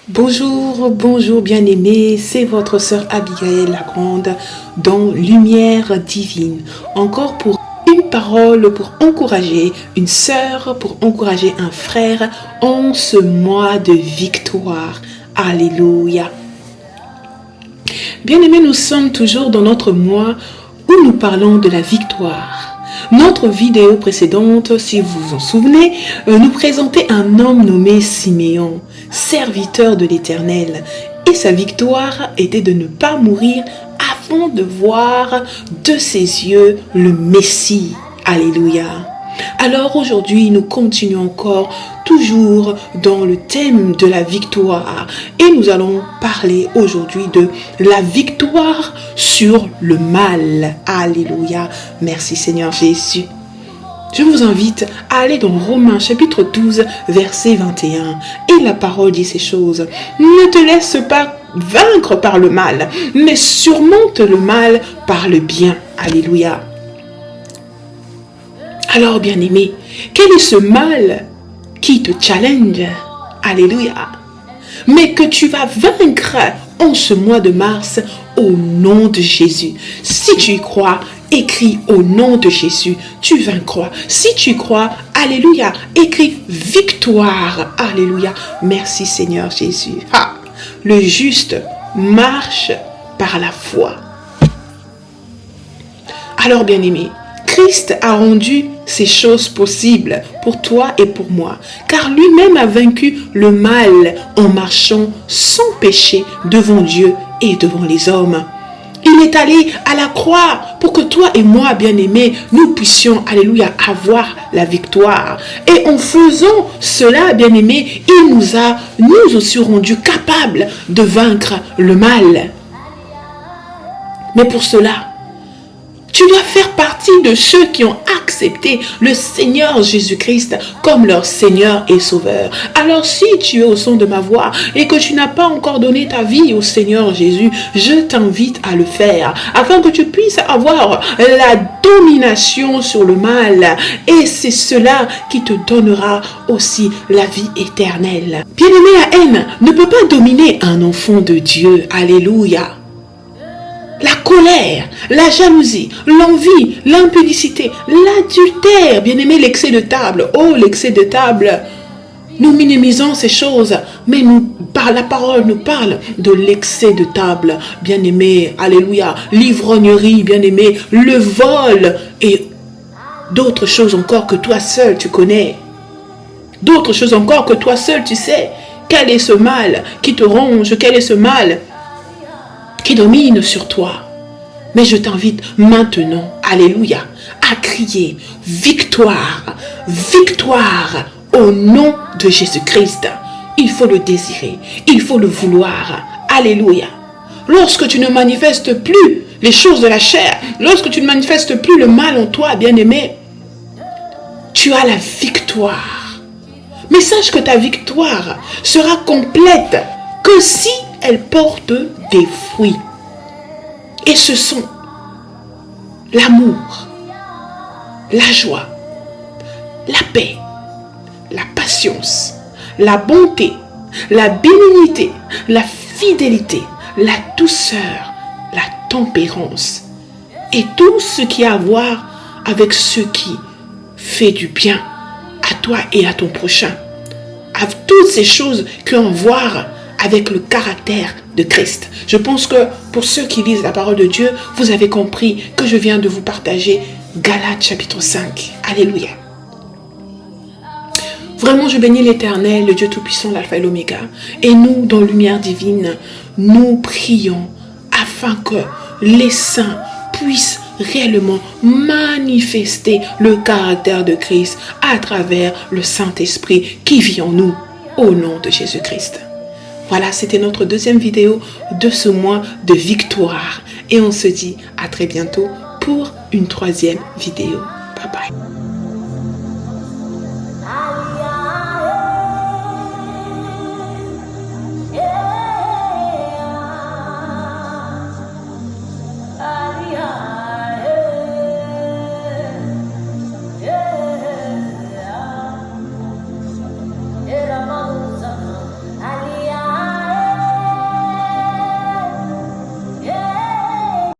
Bonjour, bonjour bien-aimés, c'est votre sœur Abigail Lagrande dans Lumière Divine. Encore pour une parole pour encourager une sœur, pour encourager un frère en ce mois de victoire. Alléluia. Bien-aimés, nous sommes toujours dans notre mois où nous parlons de la victoire. Notre vidéo précédente, si vous vous en souvenez, nous présentait un homme nommé Siméon, serviteur de l'Éternel. Et sa victoire était de ne pas mourir avant de voir de ses yeux le Messie. Alléluia. Alors aujourd'hui, nous continuons encore toujours dans le thème de la victoire. Et nous allons parler aujourd'hui de la victoire sur le mal. Alléluia. Merci Seigneur Jésus. Je vous invite à aller dans Romains chapitre 12, verset 21. Et la parole dit ces choses. Ne te laisse pas vaincre par le mal, mais surmonte le mal par le bien. Alléluia. Alors, bien-aimé, quel est ce mal qui te challenge? Alléluia. Mais que tu vas vaincre en ce mois de mars au nom de Jésus. Si tu y crois, écris au nom de Jésus, tu vaincras. Si tu crois, alléluia, écris victoire. Alléluia. Merci Seigneur Jésus. Ah, le juste marche par la foi. Alors, bien-aimé, Christ a rendu ces choses possibles pour toi et pour moi, car lui-même a vaincu le mal en marchant sans péché devant Dieu et devant les hommes. Il est allé à la croix pour que toi et moi, bien-aimés, nous puissions, alléluia, avoir la victoire. Et en faisant cela, bien-aimés, il nous a, nous aussi, rendus capables de vaincre le mal. Mais pour cela, tu dois faire partie de ceux qui ont accepté le Seigneur Jésus-Christ comme leur Seigneur et Sauveur. Alors si tu es au son de ma voix et que tu n'as pas encore donné ta vie au Seigneur Jésus, je t'invite à le faire afin que tu puisses avoir la domination sur le mal. Et c'est cela qui te donnera aussi la vie éternelle. Bien-aimé, la haine ne peut pas dominer un enfant de Dieu. Alléluia. La colère, la jalousie, l'envie, l'impudicité, l'adultère, bien-aimé, l'excès de table. Oh, l'excès de table. Nous minimisons ces choses, mais la parole nous parle de l'excès de table. Bien-aimé, alléluia, l'ivrognerie, bien-aimé, le vol et d'autres choses encore que toi seul tu connais. D'autres choses encore que toi seul tu sais. Quel est ce mal qui te ronge? Quel est ce mal qui domine sur toi? Mais je t'invite maintenant, alléluia, à crier victoire, victoire au nom de Jésus-Christ. Il faut le désirer, il faut le vouloir, alléluia. Lorsque tu ne manifestes plus les choses de la chair, lorsque tu ne manifestes plus le mal en toi, bien-aimé, tu as la victoire. Mais sache que ta victoire sera complète que si elle porte des fruits. Et ce sont l'amour, la joie, la paix, la patience, la bonté, la bénignité, la fidélité, la douceur, la tempérance et tout ce qui a à voir avec ce qui fait du bien à toi et à ton prochain. À toutes ces choses qui ont à voir avec le caractère de Christ. Je pense que pour ceux qui lisent la parole de Dieu, vous avez compris que je viens de vous partager Galates chapitre 5. Alléluia. Vraiment, je bénis l'Éternel, le Dieu Tout-Puissant, l'Alpha et l'Oméga. Et nous, dans Lumière Divine, nous prions afin que les saints puissent réellement manifester le caractère de Christ à travers le Saint-Esprit qui vit en nous, au nom de Jésus-Christ. Voilà, c'était notre deuxième vidéo de ce mois de victoire. Et on se dit à très bientôt pour une troisième vidéo. Bye bye.